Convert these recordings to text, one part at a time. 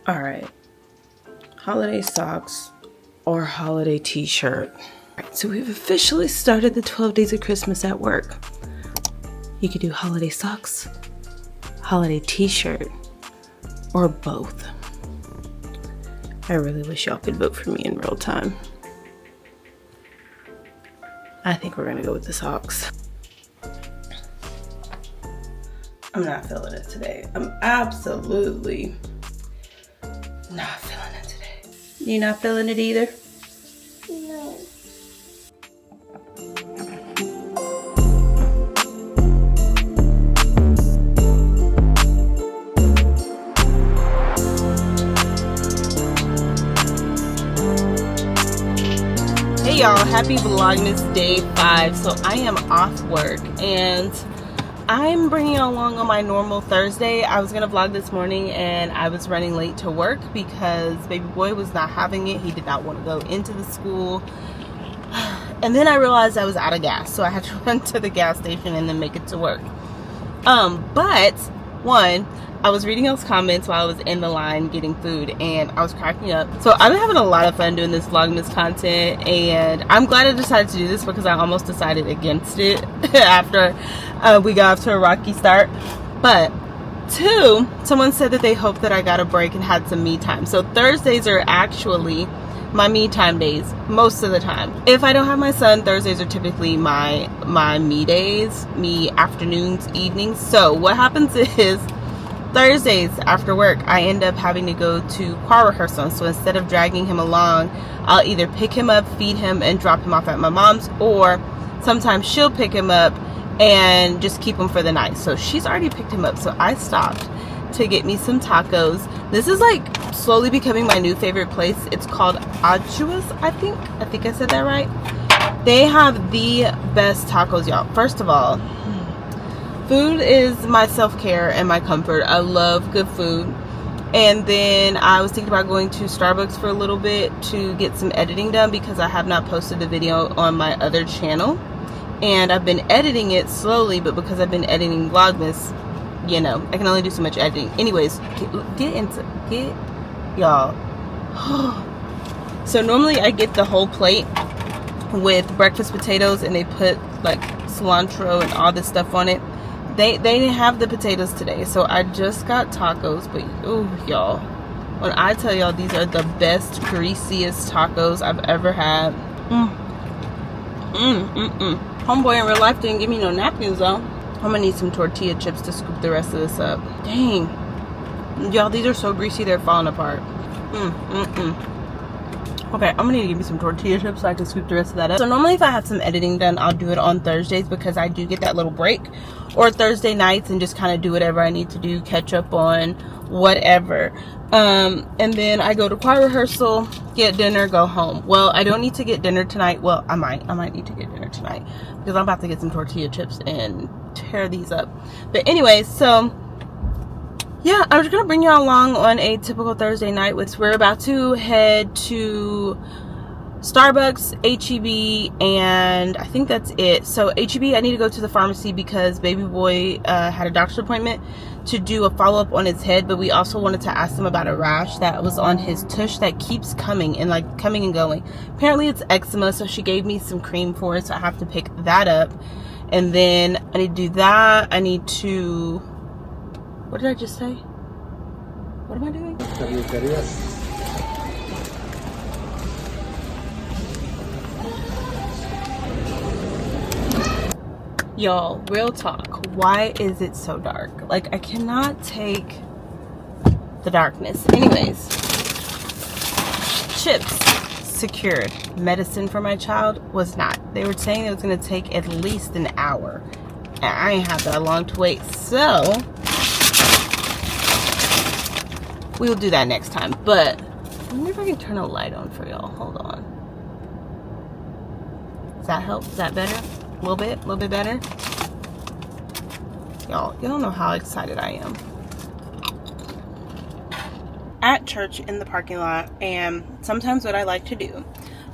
All right, holiday socks or holiday t-shirt. So we've officially started the 12 days of Christmas at work. You could do holiday socks, holiday t-shirt, or both. I really wish y'all could vote for me in real time. I think we're gonna go with the socks. I'm not feeling it today. I'm absolutely not feeling it today. You not feeling it either? No. Hey y'all, happy Vlogmas day 5. So I am off work and I'm bringing you along on my normal Thursday. I was gonna vlog this morning and I was running late to work because baby boy was not having it. He did not want to go into the school. And then I realized I was out of gas, so I had to run to the gas station and then make it to work. But one, I was reading those comments while I was in the line getting food and I was cracking up. So I've been having a lot of fun doing this Vlogmas content, and I'm glad I decided to do this because I almost decided against it after we got off to a rocky start. But two, someone said that they hoped that I got a break and had some me time. So Thursdays are actually my me time days most of the time. If I don't have my son, Thursdays are typically my me days, me afternoons, evenings. So what happens is Thursdays after work, I end up having to go to choir rehearsal. So instead of dragging him along, I'll either pick him up, feed him, and drop him off at my mom's, or sometimes she'll pick him up and just keep him for the night. So she's already picked him up. So I stopped to get me some tacos. This is like slowly becoming my new favorite place. It's called Achua's, I think I said that right. They have the best tacos, y'all. First of all, food is my self-care and my comfort. I love good food. And then I was thinking about going to Starbucks for a little bit to get some editing done because I have not posted the video on my other channel. And I've been editing it slowly, but because I've been editing Vlogmas, you know, I can only do so much editing. Anyways, get y'all. So normally I get the whole plate with breakfast potatoes and they put like cilantro and all this stuff on it. They didn't have the potatoes today, so I just got tacos. But ooh, y'all, when I tell y'all these are the best, greasiest tacos I've ever had. Homeboy in real life didn't give me no napkins though. I'm gonna need some tortilla chips to scoop the rest of this up. Dang, y'all, these are so greasy they're falling apart. Okay, I'm gonna need to give me some tortilla chips so I can scoop the rest of that up. So normally if I have some editing done, I'll do it on Thursdays because I do get that little break, or Thursday nights, and just kind of do whatever I need to do, catch up on whatever. And then I go to choir rehearsal, get dinner, go home. Well, I don't need to get dinner tonight. Well, I might need to get dinner tonight because I'm about to get some tortilla chips and tear these up. But anyway, so yeah, I was gonna bring y'all along on a typical Thursday night. We're about to head to Starbucks, HEB, and I think that's it. So HEB, I need to go to the pharmacy because baby boy had a doctor's appointment to do a follow-up on his head, but we also wanted to ask him about a rash that was on his tush that keeps coming and going. Apparently it's eczema, so she gave me some cream for it, so I have to pick that up. And then I need to do that. I need to, what did I just say? What am I doing? Y'all, real talk, why is it so dark? Like, I cannot take the darkness. Anyways, chips secured. Medicine for my child was not. They were saying it was going to take at least an hour, and I ain't have that long to wait, so we'll do that next time. But I wonder if I can turn a light on for y'all. Hold on. Does that help? Is that better? A little bit better. Y'all, you don't know how excited I am. At church in the parking lot, and sometimes what I like to do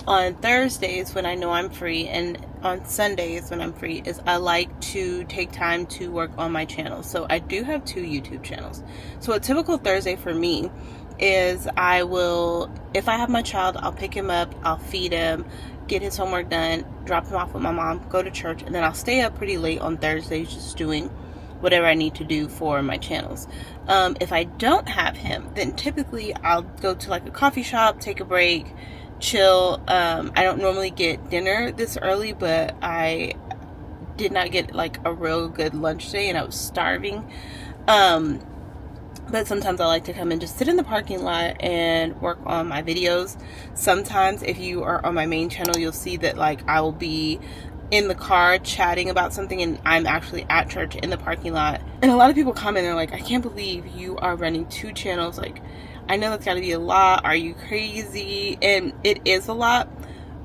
on Thursdays when I know I'm free and on Sundays when I'm free is I like to take time to work on my channel. So I do have 2 YouTube channels. So a typical Thursday for me is I will, if I have my child, I'll pick him up, I'll feed him, get his homework done, drop him off with my mom, go to church, and then I'll stay up pretty late on Thursdays just doing whatever I need to do for my channels. If I don't have him, then typically I'll go to like a coffee shop, take a break, chill. I don't normally get dinner this early, but I did not get like a real good lunch day and I was starving. But sometimes I like to come and just sit in the parking lot and work on my videos. Sometimes if you are on my main channel, you'll see that like I will be in the car chatting about something and I'm actually at church in the parking lot. And a lot of people comment, they're like, I can't believe you are running 2 channels. Like, I know that's gotta be a lot. Are you crazy? And it is a lot,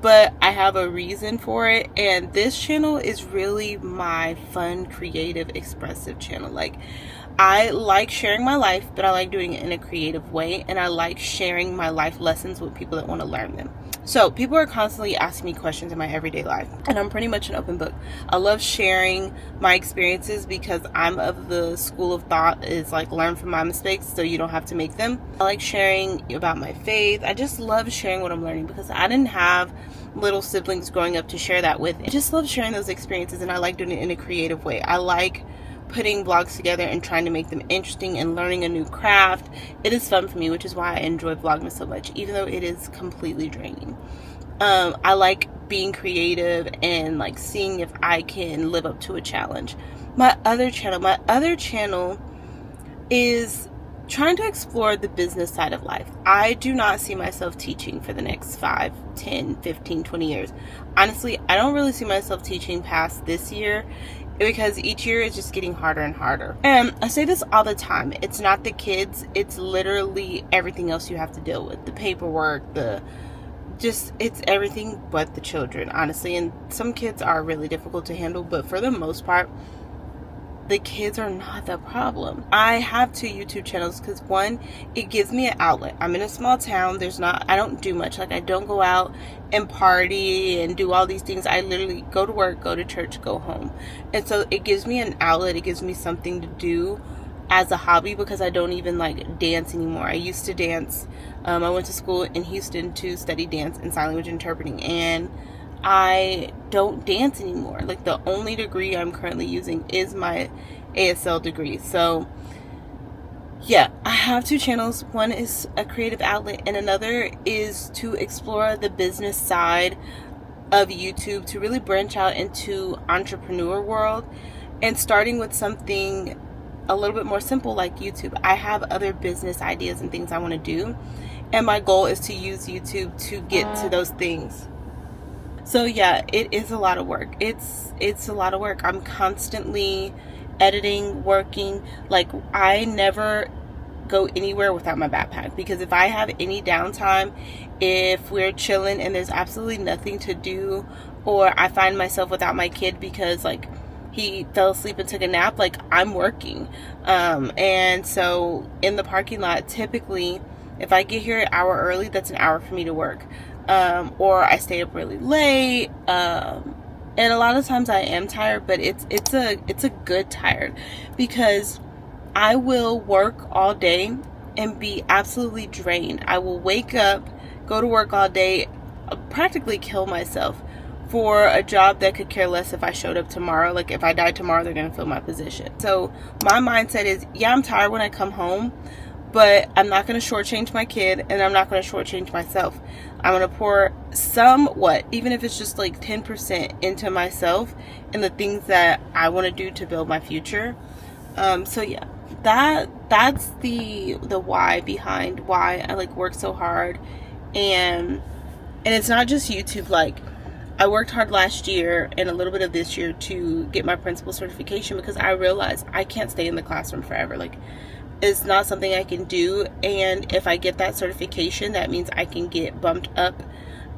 but I have a reason for it. And this channel is really my fun, creative, expressive channel. Like, I like sharing my life, but I like doing it in a creative way, and I like sharing my life lessons with people that want to learn them. So people are constantly asking me questions in my everyday life, and I'm pretty much an open book. I love sharing my experiences because I'm of the school of thought is like learn from my mistakes so you don't have to make them. I like sharing about my faith. I just love sharing what I'm learning because I didn't have little siblings growing up to share that with. I just love sharing those experiences, and I like doing it in a creative way. I like putting vlogs together and trying to make them interesting and learning a new craft. It is fun for me, which is why I enjoy Vlogmas so much, even though it is completely draining. I like being creative and like seeing if I can live up to a challenge. My other channel is trying to explore the business side of life. I do not see myself teaching for the next 5, 10, 15, 20 years. Honestly, I don't really see myself teaching past this year, because each year is just getting harder and harder. And I say this all the time. It's not the kids. It's literally everything else you have to deal with. The paperwork, it's everything but the children, honestly. And some kids are really difficult to handle, but for the most part, the kids are not the problem. I have 2 YouTube channels because one, it gives me an outlet. I'm in a small town. I don't do much. Like, I don't go out and party and do all these things. I literally go to work, go to church, go home. And so it gives me an outlet. It gives me something to do as a hobby because I don't even like dance anymore. I used to dance. I went to school in Houston to study dance and sign language interpreting, and I don't dance anymore. Like, the only degree I'm currently using is my ASL degree. So yeah, I have 2 channels. One is a creative outlet and another is to explore the business side of YouTube, to really branch out into entrepreneur world, and starting with something a little bit more simple like YouTube. I have other business ideas and things I want to do, and my goal is to use YouTube to get to those things. So yeah, it is a lot of work. It's a lot of work. I'm constantly editing, working. Like, I never go anywhere without my backpack, because if I have any downtime, if we're chilling and there's absolutely nothing to do, or I find myself without my kid because like he fell asleep and took a nap, like, I'm working. And so in the parking lot, typically if I get here an hour early, that's an hour for me to work. Or I stay up really late, and a lot of times I am tired, but it's a good tired, because I will work all day and be absolutely drained. I will wake up, go to work all day, practically kill myself for a job that could care less if I showed up tomorrow. Like, if I died tomorrow, they're gonna fill my position. So my mindset is, yeah, I'm tired when I come home, but I'm not going to shortchange my kid, and I'm not going to shortchange myself. I'm going to pour somewhat, even if it's just like 10%, into myself and the things that I want to do to build my future. So yeah, that's the why behind why I like work so hard. And it's not just YouTube. Like, I worked hard last year and a little bit of this year to get my principal certification, because I realized I can't stay in the classroom forever. Like, it's not something I can do, and if I get that certification, that means I can get bumped up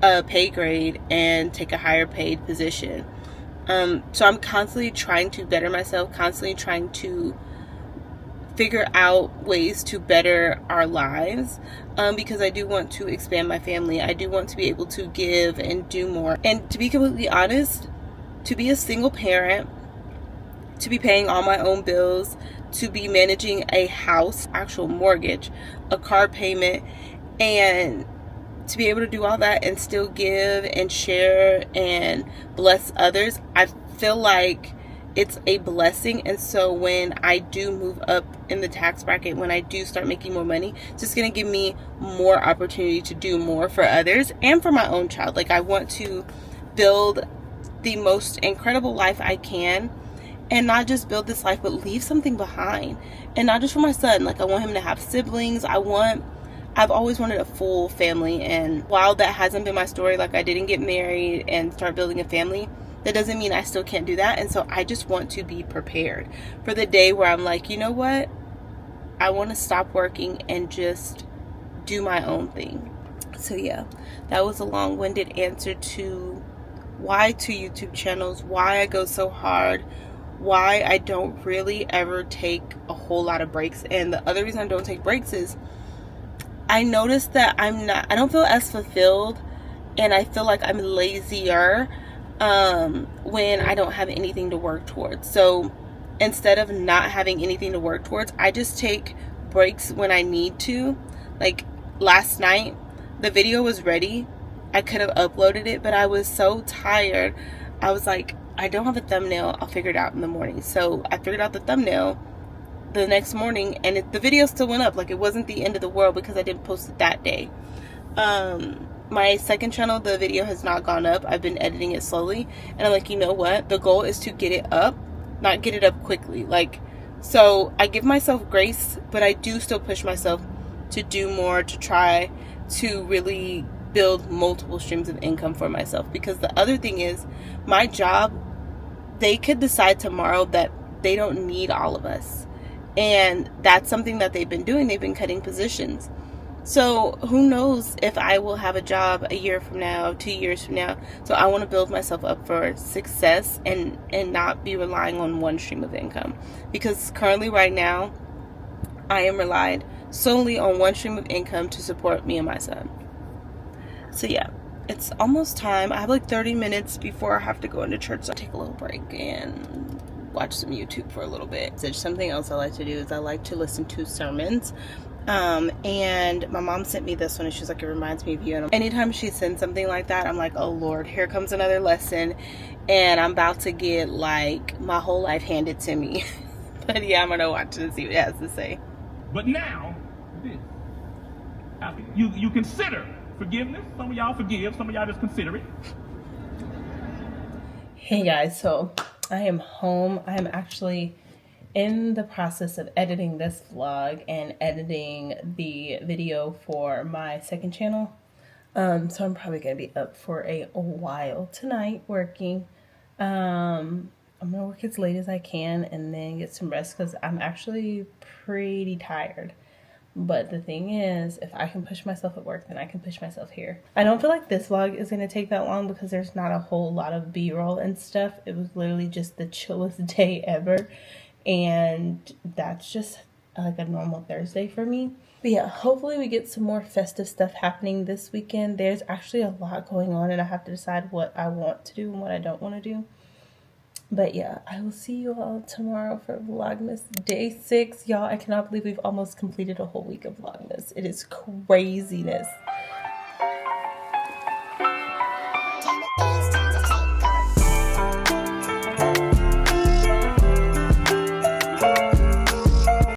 a pay grade and take a higher paid position. So I'm constantly trying to better myself, constantly trying to figure out ways to better our lives, because I do want to expand my family. I do want to be able to give and do more. And to be completely honest, to be a single parent to be paying all my own bills, to be managing a house, actual mortgage, a car payment, and to be able to do all that and still give and share and bless others. I feel like it's a blessing. And so when I do move up in the tax bracket, when I do start making more money, it's just going to give me more opportunity to do more for others and for my own child. Like, I want to build the most incredible life I can, and not just build this life, but leave something behind. And not just for my son. Like, I want him to have siblings. I've always wanted a full family, and while that hasn't been my story, like, I didn't get married and start building a family, that doesn't mean I still can't do that. And so I just want to be prepared for the day where I'm like, you know what? I want to stop working and just do my own thing. So yeah, that was a long-winded answer to why 2 YouTube channels, why I go so hard, why I don't really ever take a whole lot of breaks. And the other reason I don't take breaks is I noticed that I don't feel as fulfilled, and I feel like I'm lazier when I don't have anything to work towards. So instead of not having anything to work towards, I just take breaks when I need to. Like last night, the video was ready. I could have uploaded it, but I was so tired. I was like, I don't have a thumbnail. I'll figure it out in the morning. So I figured out the thumbnail the next morning, and the video still went up. Like, it wasn't the end of the world because I didn't post it that day. My second channel, the video has not gone up. I've been editing it slowly, and I'm like, you know what? The goal is to get it up, not get it up quickly. Like, so I give myself grace, but I do still push myself to do more, to try to really build multiple streams of income for myself. Because the other thing is, my job, they could decide tomorrow that they don't need all of us. And that's something that they've been doing. They've been cutting positions. So who knows if I will have a job a year from now, 2 years from now. So I want to build myself up for success and not be relying on one stream of income. Because currently right now, I am relied solely on one stream of income to support me and my son. So yeah, it's almost time. I have like 30 minutes before I have to go into church. So I'll take a little break and watch some YouTube for a little bit. So something else I like to do is I like to listen to sermons. And my mom sent me this one, and she's like, it reminds me of you. And anytime she sends something like that, I'm like, oh Lord, here comes another lesson, and I'm about to get like my whole life handed to me. But yeah, I'm gonna watch it and see what it has to say. But now, this. You consider forgiveness. Some of y'all forgive, some of y'all just consider it. Hey guys, so I am home. I am actually in the process of editing this vlog and editing the video for my second channel. So I'm probably gonna be up for a while tonight working. I'm gonna work as late as I can and then get some rest because I'm actually pretty tired. But the thing is, if I can push myself at work, then I can push myself here. I don't feel like this vlog is going to take that long because there's not a whole lot of B-roll and stuff. It was literally just the chillest day ever. And that's just like a normal Thursday for me. But yeah, hopefully we get some more festive stuff happening this weekend. There's actually a lot going on, and I have to decide what I want to do and what I don't want to do. But yeah, I will see you all tomorrow for Vlogmas Day 6. Y'all, I cannot believe we've almost completed a whole week of Vlogmas. It is craziness.